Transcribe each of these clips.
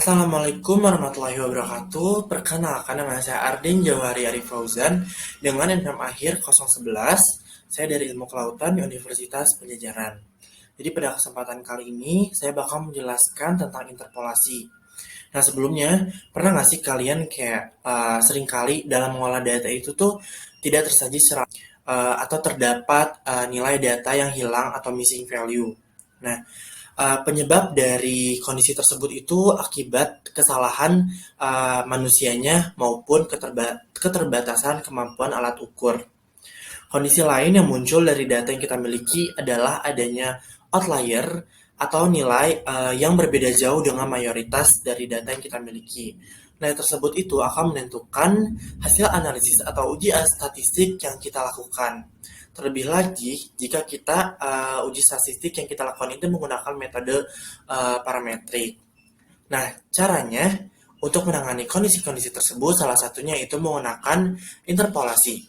Assalamualaikum warahmatullahi wabarakatuh. Perkenalkan, nama saya Ardin Jawahari Arif Fauzan dengan NPM akhir 011. Saya dari Ilmu Kelautan di Universitas Pajajaran. Jadi pada kesempatan kali ini saya bakal menjelaskan tentang interpolasi. Nah, sebelumnya pernah nggak sih kalian kayak seringkali dalam mengolah data itu tuh tidak tersaji secara atau terdapat nilai data yang hilang atau missing value. Nah, penyebab dari kondisi tersebut itu akibat kesalahan manusianya maupun keterbatasan kemampuan alat ukur. Kondisi lain yang muncul dari data yang kita miliki adalah adanya outlier atau nilai yang berbeda jauh dengan mayoritas dari data yang kita miliki. Nilai tersebut itu akan menentukan hasil analisis atau uji statistik yang kita lakukan. Terlebih lagi jika kita uji statistik yang kita lakukan itu menggunakan metode parametrik. Nah, caranya untuk menangani kondisi-kondisi tersebut salah satunya itu menggunakan interpolasi.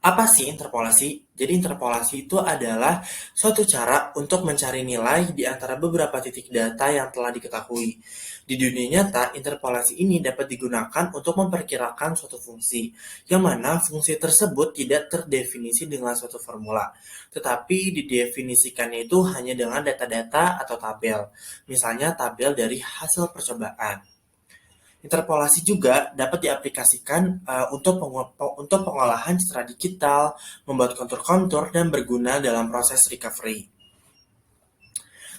Apa sih interpolasi? Jadi interpolasi itu adalah suatu cara untuk mencari nilai di antara beberapa titik data yang telah diketahui. Di dunia nyata, interpolasi ini dapat digunakan untuk memperkirakan suatu fungsi, yang mana fungsi tersebut tidak terdefinisi dengan suatu formula, tetapi didefinisikannya itu hanya dengan data-data atau tabel, misalnya tabel dari hasil percobaan. Interpolasi juga dapat diaplikasikan untuk pengolahan secara digital, membuat kontur-kontur, dan berguna dalam proses recovery.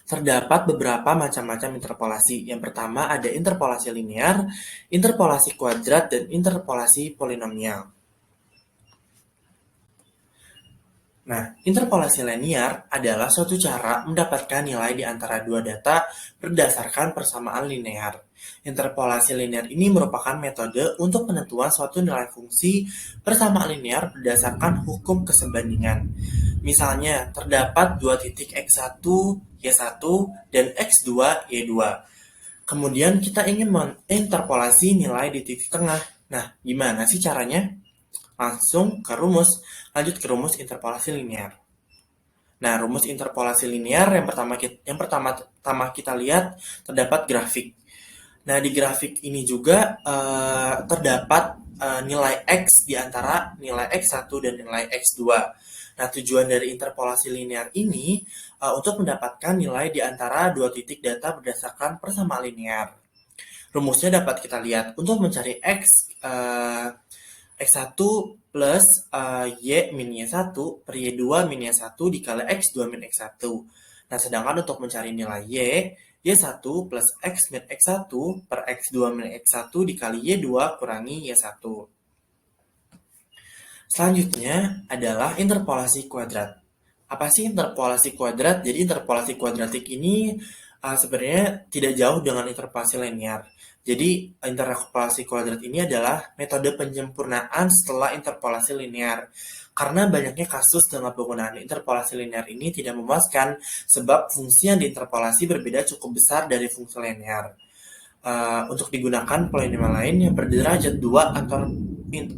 Terdapat beberapa macam-macam interpolasi. Yang pertama ada interpolasi linear, interpolasi kuadrat, dan interpolasi polinomial. Nah, interpolasi linear adalah suatu cara mendapatkan nilai di antara dua data berdasarkan persamaan linear. Interpolasi linear ini merupakan metode untuk penentuan suatu nilai fungsi persamaan linear berdasarkan hukum kesebandingan. Misalnya, terdapat dua titik x1, y1, dan x2, y2. Kemudian kita ingin menginterpolasi nilai di titik tengah. Nah, gimana sih caranya? Langsung ke rumus, lanjut ke rumus interpolasi linear. Nah, rumus interpolasi linear yang pertama kita lihat terdapat grafik. Nah, di grafik ini juga terdapat nilai x di antara nilai x1 dan nilai x2. Nah, tujuan dari interpolasi linear ini untuk mendapatkan nilai di antara dua titik data berdasarkan persamaan linear. Rumusnya dapat kita lihat untuk mencari X1 plus Y min Y1 per Y2 min Y1 dikali X2 min X1. Nah, sedangkan untuk mencari nilai Y1 plus X min X1 per X2 min X1 dikali Y2 kurangi Y1. Selanjutnya adalah interpolasi kuadrat. Apa sih interpolasi kuadrat? Jadi interpolasi kuadratik ini sebenarnya tidak jauh dengan interpolasi linear. Jadi interpolasi kuadrat ini adalah metode penyempurnaan setelah interpolasi linear. Karena banyaknya kasus dengan penggunaan interpolasi linear ini tidak memuaskan sebab fungsi yang diinterpolasi berbeda cukup besar dari fungsi linear. Untuk digunakan polinomial lain yang berderajat 2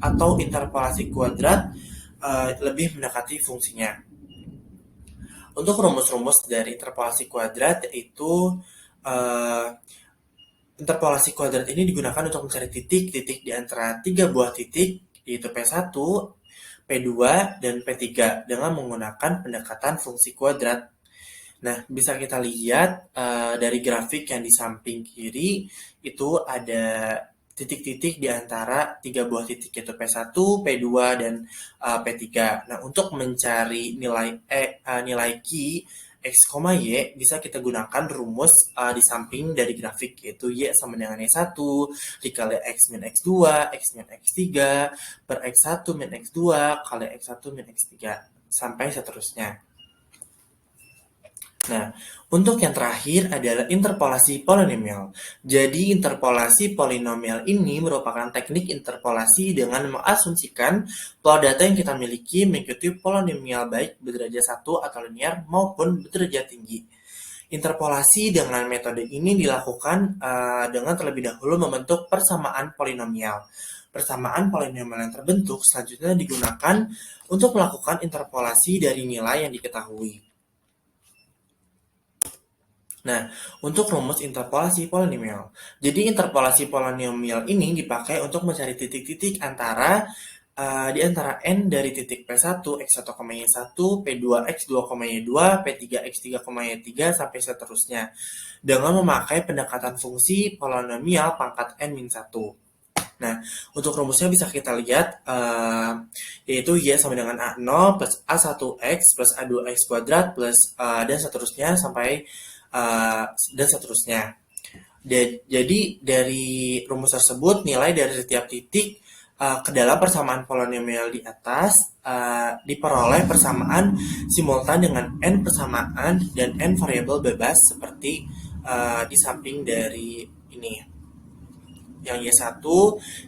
atau interpolasi kuadrat lebih mendekati fungsinya. Untuk rumus-rumus dari interpolasi kuadrat yaitu interpolasi kuadrat ini digunakan untuk mencari titik-titik di antara tiga buah titik yaitu P1, P2, dan P3 dengan menggunakan pendekatan fungsi kuadrat. Nah, bisa kita lihat dari grafik yang di samping kiri itu ada titik-titik di antara tiga buah titik yaitu P1, P2, dan P3. Nah, untuk mencari nilai Q X, Y bisa kita gunakan rumus di samping dari grafik yaitu Y sama dengan Y1 dikali X min X2, X min X3 per X1 min X2 kali X1 min X3 sampai seterusnya. Nah, untuk yang terakhir adalah interpolasi polinomial. Jadi, interpolasi polinomial ini merupakan teknik interpolasi dengan mengasumsikan bahwa data yang kita miliki mengikuti polinomial baik berderajat 1 atau linear maupun berderajat tinggi. Interpolasi dengan metode ini dilakukan dengan terlebih dahulu membentuk persamaan polinomial. Persamaan polinomial yang terbentuk selanjutnya digunakan untuk melakukan interpolasi dari nilai yang diketahui. Nah, untuk rumus interpolasi polinomial. Jadi interpolasi polinomial ini dipakai untuk mencari titik-titik di antara n dari titik P1, X1, Y1, P2, X2, Y2, P3, X3, Y3, sampai seterusnya, dengan memakai pendekatan fungsi polinomial pangkat n-1. Nah, untuk rumusnya bisa kita lihat, yaitu Y sama dengan A0 plus A1X plus A2X kuadrat plus dan seterusnya sampai dan seterusnya. Jadi dari rumus tersebut nilai dari setiap titik ke dalam persamaan polinomial di atas diperoleh persamaan simultan dengan n persamaan dan n variabel bebas seperti di samping dari ini, yang Y1,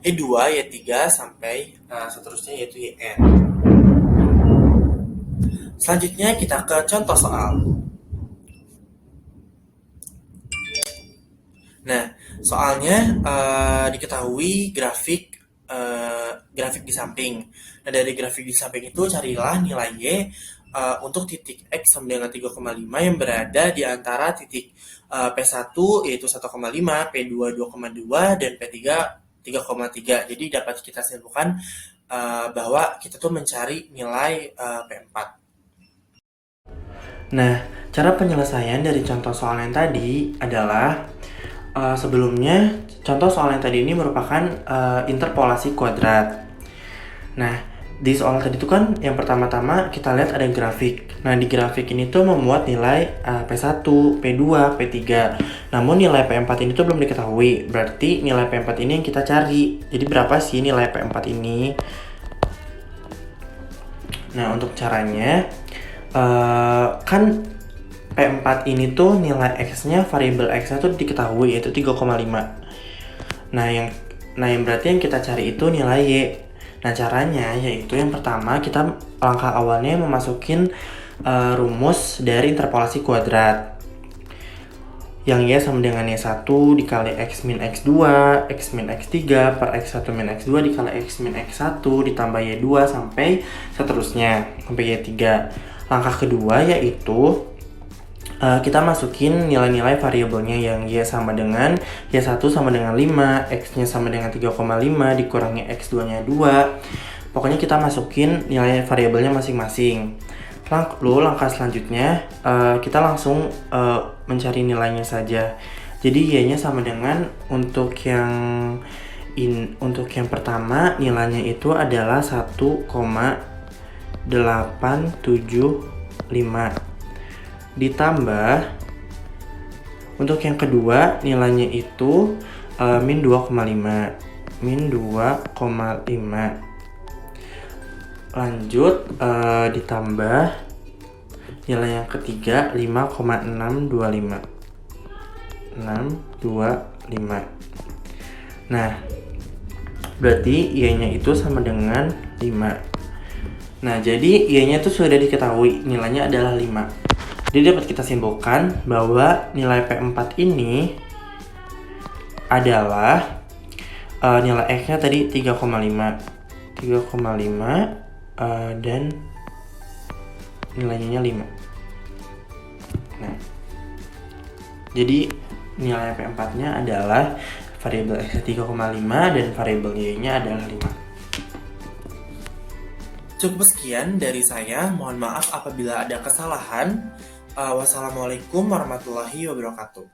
Y2, Y3 sampai seterusnya yaitu Yn. Selanjutnya kita ke contoh soal. Nah, soalnya diketahui grafik di samping. Nah, dari grafik di samping itu carilah nilai Y untuk titik X sama dengan 3,5 yang berada di antara titik P1 yaitu 1,5, P2 2,2, dan P3 3,3. Jadi dapat kita simpulkan bahwa kita tuh mencari nilai P4. Nah, cara penyelesaian dari contoh soal yang tadi adalah sebelumnya contoh soal yang tadi ini merupakan interpolasi kuadrat. Nah, di soal tadi itu kan yang pertama-tama kita lihat ada grafik. Nah, di grafik ini tuh memuat nilai P1, P2, P3. Namun nilai P4 ini tuh belum diketahui. Berarti nilai P4 ini yang kita cari. Jadi berapa sih nilai P4 ini? Nah, untuk caranya kan P4 ini tuh nilai X-nya, variabel X-nya tuh diketahui yaitu 3,5. Nah, yang berarti yang kita cari itu nilai Y. Nah, caranya yaitu yang pertama kita langkah awalnya memasukin rumus dari interpolasi kuadrat. Yang Y sama dengan Y1 dikali X min X2, X min X3 per X1 min X2 dikali X min X1 ditambah Y2 sampai seterusnya, sampai Y3. Langkah kedua yaitu kita masukin nilai-nilai variabelnya yang Y sama dengan Y1 sama dengan 5, X-nya sama dengan 3,5 dikurangi X2-nya 2. Pokoknya kita masukin nilai variabelnya masing-masing. Lalu langkah selanjutnya kita langsung mencari nilainya saja. Jadi Y-nya sama dengan untuk yang pertama nilainya itu adalah 1,875 ditambah untuk yang kedua nilainya itu min 2,5 lanjut ditambah nilai yang ketiga 5,625. Nah, berarti Y-nya itu sama dengan 5. Nah, jadi Y-nya itu sudah diketahui nilainya adalah 5. Jadi dapat kita simpulkan bahwa nilai P4 ini adalah nilai X-nya tadi 3,5 dan nilainya 5. Nah, jadi nilai P4-nya adalah variabel X 3,5 dan variabel Y-nya adalah 5. Cukup sekian dari saya. Mohon maaf apabila ada kesalahan. Wassalamualaikum warahmatullahi wabarakatuh.